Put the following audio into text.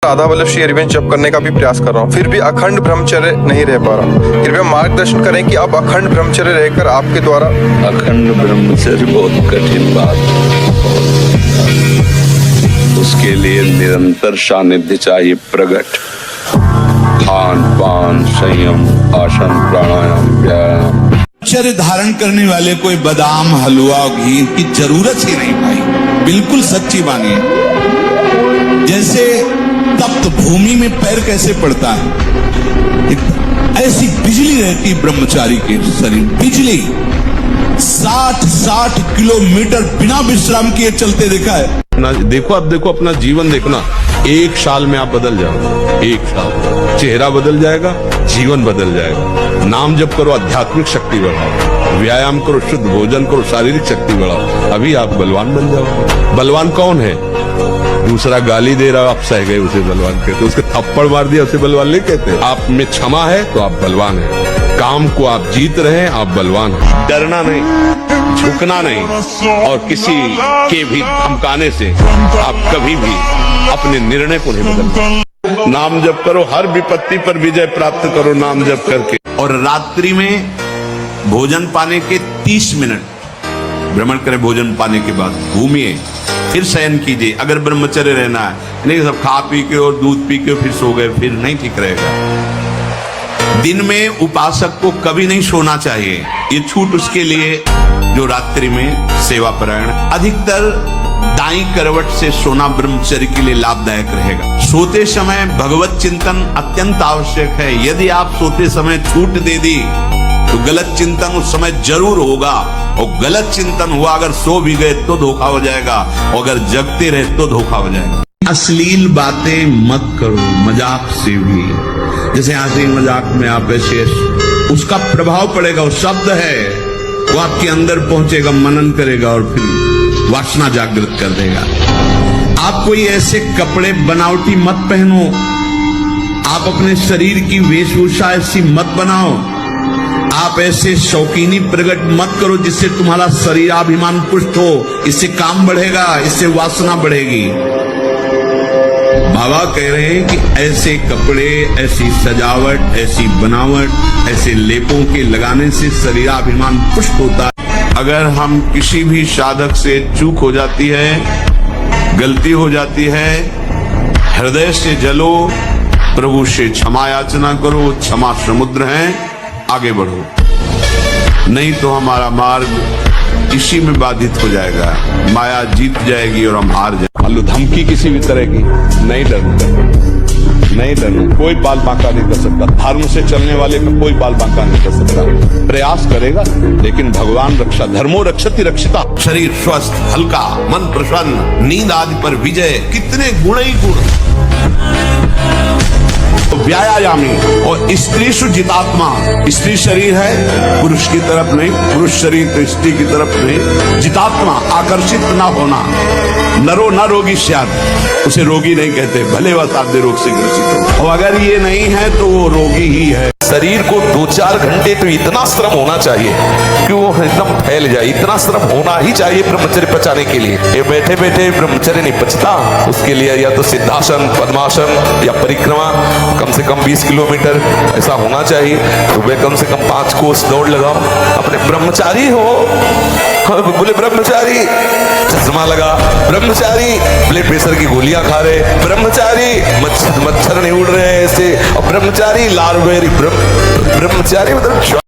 आधा वर्षीय रिवेंज जप करने का भी प्रयास कर रहा हूँ, फिर भी अखंड ब्रह्मचर्य नहीं रह पा रहा। कृपया मार्गदर्शन करें कि अब अखंड ब्रह्मचर्य रहकर आपके द्वारा। अखंड ब्रह्मचर्य बहुत कठिन बात है, उसके लिए निरंतर सानिध्य चाहिए प्रकट। खान पान संयम आसन प्राणायाम व्यायाम। ब्रह्मचर्य धारण करने वाले कोई बादाम हलवा घी की जरूरत ही नहीं भाई, बिल्कुल सच्ची मानिए। जैसे तप्त भूमि में पैर कैसे पड़ता है, ऐसी बिजली रहती ब्रह्मचारी के शरीर, बिजली 60 किलोमीटर बिना विश्राम किए चलते देखा है। देखो अब देखो अपना जीवन देखना, 1 साल में आप बदल जाओ, 1 साल चेहरा बदल जाएगा, जीवन बदल जाएगा। नाम जप करो, आध्यात्मिक शक्ति बढ़ाओ, व्यायाम करो, शुद्ध भोजन करो, शारीरिक शक्ति बढ़ाओ, अभी आप बलवान बन जाओ। बलवान कौन है? दूसरा गाली दे रहा, आप सह गए उसे बलवान कहते, उसके थप्पड़ मार दिया उसे बलवान नहीं कहते। आप में क्षमा है तो आप बलवान हैं, काम को आप जीत रहे हैं, आप बलवान हैं। डरना नहीं, झुकना नहीं, और किसी के भी धमकाने से आप कभी भी अपने निर्णय को नहीं बदलते। नाम जप करो, हर विपत्ति पर विजय प्राप्त करो नाम जप करके। और रात्रि में भोजन पाने के 30 मिनट भ्रमण करें, भोजन पाने के बाद घूमिए, फिर शयन कीजिए। अगर ब्रह्मचर्य रहना है, नहीं सब खा पी के और दूध पी के फिर सो गए, फिर नहीं ठीक रहेगा। दिन में उपासक को कभी नहीं सोना चाहिए, ये छूट उसके लिए जो रात्रि में सेवा परायण। अधिकतर दाई करवट से सोना ब्रह्मचर्य के लिए लाभदायक रहेगा। सोते समय भगवत चिंतन अत्यंत आवश्यक है। यदि आप सोते समय छूट दे दी तो गलत चिंतन उस समय जरूर होगा, और गलत चिंतन हुआ अगर सो भी गए तो धोखा हो जाएगा, और अगर जगते रहे तो धोखा हो जाएगा। अश्लील बातें मत करो, मजाक से भी, जैसे हंसी मजाक में आप ऐसे उसका प्रभाव पड़ेगा, वो शब्द है वो आपके अंदर पहुंचेगा, मनन करेगा और फिर वासना जागृत कर देगा। आप कोई ऐसे कपड़े बनावटी मत पहनो, आप अपने शरीर की वेशभूषा ऐसी मत बनाओ, आप ऐसे शौकीनी प्रकट मत करो जिससे तुम्हारा शरीराभिमान पुष्ट हो, इससे काम बढ़ेगा, इससे वासना बढ़ेगी। बाबा कह रहे हैं कि ऐसे कपड़े, ऐसी सजावट, ऐसी बनावट, ऐसे लेपों के लगाने से शरीराभिमान पुष्ट होता है। अगर हम किसी भी साधक से चूक हो जाती है, गलती हो जाती है, हृदय से जलो, प्रभु से क्षमा याचना करो, क्षमा समुद्र है, आगे बढ़ो, नहीं तो हमारा मार्ग इसी में बाधित हो जाएगा, माया जीत जाएगी और हम हार जाएंगे। लो धमकी किसी भी तरह की नहीं डरना, नहीं डरना, कोई बाल बांका नहीं कर सकता। धर्म से चलने वाले का कोई बाल बांका नहीं कर सकता। प्रयास करेगा लेकिन भगवान रक्षा, धर्मो रक्षति रक्षिता। शरीर स्वस्थ, हल्का, मन प्रसन्न, नींद आदि पर विजय, कितने गुण ही गुण। व्यायामी और स्त्री जितात्मा, स्त्री शरीर है पुरुष की तरफ नहीं, पुरुष शरीर तो स्त्री की तरफ नहीं। जितात्मा, आकर्षित न होना, नरो न रोगी श्याद, उसे रोगी नहीं कहते, भले वह साध्य रोग से ग्रसित हो, और अगर ये नहीं है तो वो रोगी ही है। शरीर को 2-4 घंटे तो इतना श्रम होना चाहिए कि वो एकदम फैल जाए, इतना श्रम होना ही चाहिए ब्रह्मचर्य पचाने के लिए। ये बैठे बैठे ब्रह्मचर्य नहीं पचता, उसके लिए या तो सिद्धासन, पद्मासन या परिक्रमा कम से कम 20 किलोमीटर ऐसा होना चाहिए। सुबह कम से कम 5 कोस दौड़ लगाओ। अपने ब्रह्मचारी हो, बोले ब्रह्मचारी चश्मा लगा, ब्रह्मचारी ब्लड प्रेशर की गोलियां खा रहे, ब्रह्मचारी मच्छर नहीं उड़ रहे ऐसे, और ब्रह्मचारी लाल बेरी, ब्रह्मचारी मतलब